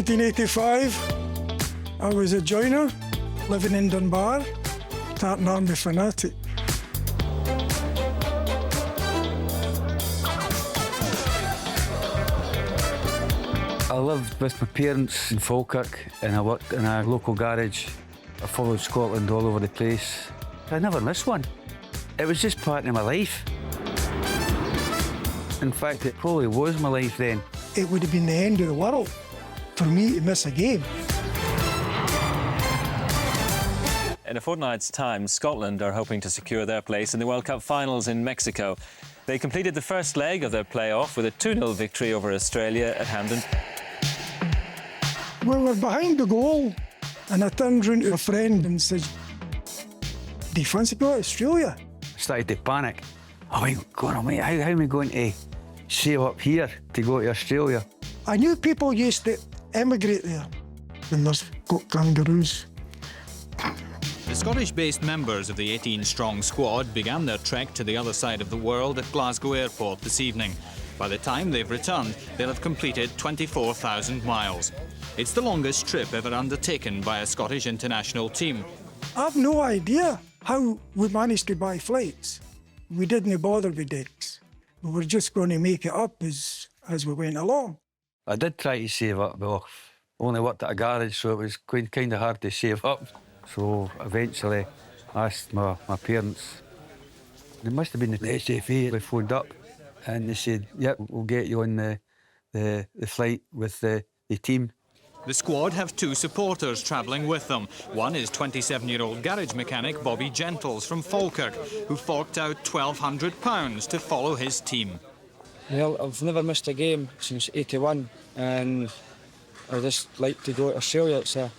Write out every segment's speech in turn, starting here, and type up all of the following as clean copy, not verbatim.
1985, I was a joiner living in Dunbar, Tartan Army fanatic. I lived with my parents in Falkirk and I worked in a local garage. I followed Scotland all over the place. I never missed one. It was just part of my life. In fact, it probably was my life then. It would have been the end of the world for me to miss a game. In a fortnight's time, Scotland are hoping to secure their place in the World Cup finals in Mexico. They completed the first leg of their play-off with a 2-0 victory over Australia at Hampden. We were behind the goal, and I turned round to a friend and said, "Do you fancy going to Australia?" I started to panic. Oh, God almighty, how am I going to save up here to go to Australia? I knew people used to emigrate there, and there's got kangaroos. The Scottish-based members of the 18-strong squad began their trek to the other side of the world at Glasgow Airport this evening. By the time they've returned, they'll have completed 24,000 miles. It's the longest trip ever undertaken by a Scottish international team. I've no idea how we managed to buy flights. We didn't bother with decks. We were just going to make it up as we went along. I did try to save up, but only worked at a garage, so it was kind of hard to save up. So eventually I asked my parents. It must have been the SFA. They phoned up and they said, "Yep, we'll get you on the flight with the team." The squad have two supporters travelling with them. One is 27-year-old garage mechanic Bobby Gentles from Falkirk, who forked out £1,200 to follow his team. Well, I've never missed a game since '81, and I just like to go to Australia. It's a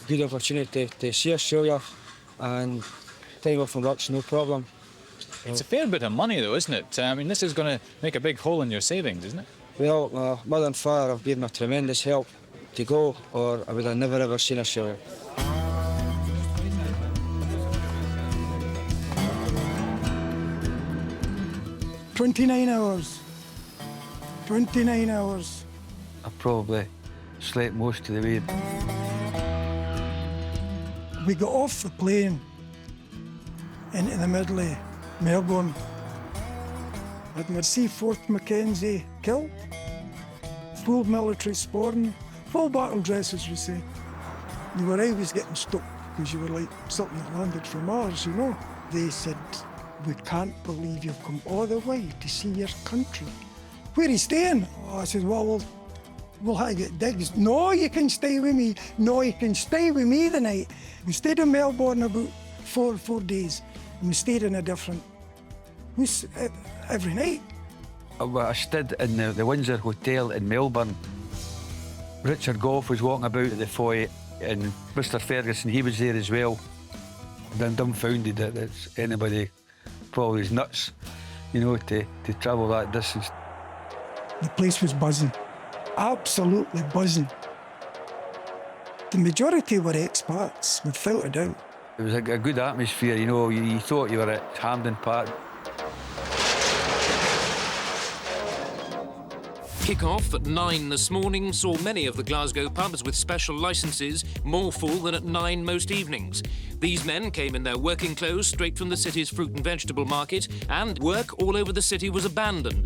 good opportunity to see Australia, and time off from work's no problem. It's a fair bit of money, though, isn't it? I mean, this is going to make a big hole in your savings, isn't it? Well, my mother and father have given me tremendous help to go, or I would have never ever seen Australia. "29 hours. 29 hours. I probably slept most of the way. We got off the plane into the middle of Melbourne. Had my C4th Mackenzie kilt, full military sporting, full battle dress, as we say. You were always getting stuck because you were like something that landed from Mars, you know. They said, "We can't believe you've come all the way to see your country. Where are you staying?" Oh, I said, "Well, we'll have to get digs." "No, you can stay with me. No, you can stay with me the night." We stayed in Melbourne about four days, and we stayed in a different house every night. I stayed in the Windsor Hotel in Melbourne. Richard Gough was walking about at the foyer, and Mr Ferguson, he was there as well. I'm dumbfounded that anybody probably is nuts, you know, to travel that distance. The place was buzzing, absolutely buzzing. The majority were expats, without a doubt. It was a good atmosphere, you know. You thought you were at Hampden Park. Kick-off at 9 this morning saw many of the Glasgow pubs with special licences more full than at 9 most evenings. These men came in their working clothes straight from the city's fruit and vegetable market, and work all over the city was abandoned.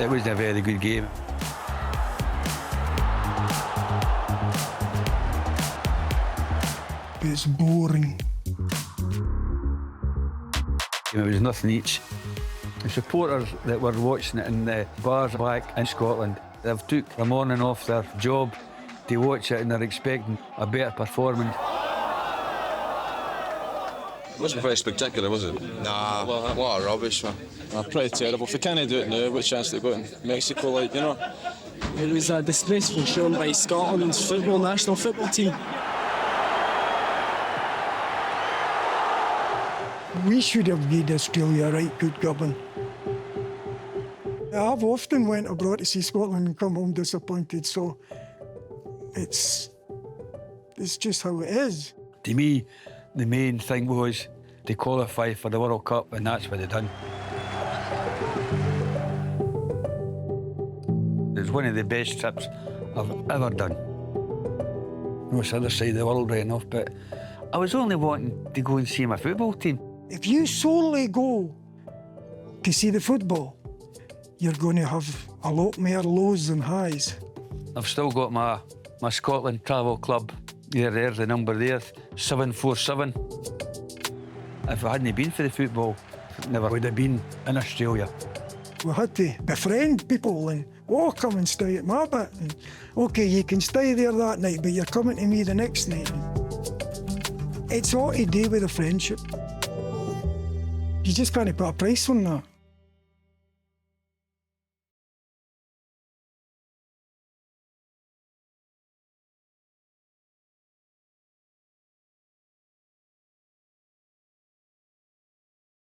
It was a very good game. It's boring. It was nothing each. The supporters that were watching it in the bars back in Scotland, they've took a morning off their job to watch it, and they're expecting a better performance. It wasn't very spectacular, was it? Nah, what a rubbish, man. Pretty terrible. If they can't do it now, what chance they got in Mexico, like, you know? It was a disgraceful shown by Scotland's national football team. We should have made Australia a right good govern. I've often went abroad to see Scotland and come home disappointed, so it's just how it is. To me, the main thing was to qualify for the World Cup, and that's what they done. It was one of the best trips I've ever done. No, it's the other side of the world right enough, but I was only wanting to go and see my football team. If you solely go to see the football, you're going to have a lot more lows than highs. I've still got my Scotland Travel Club. There's the number there, 747. If I hadn't been for the football, I never would have been in Australia. We had to befriend people and, oh, come and stay at my bit. And, OK, you can stay there that night, but you're coming to me the next night. And it's all to do with a friendship. You just can't put a price on that.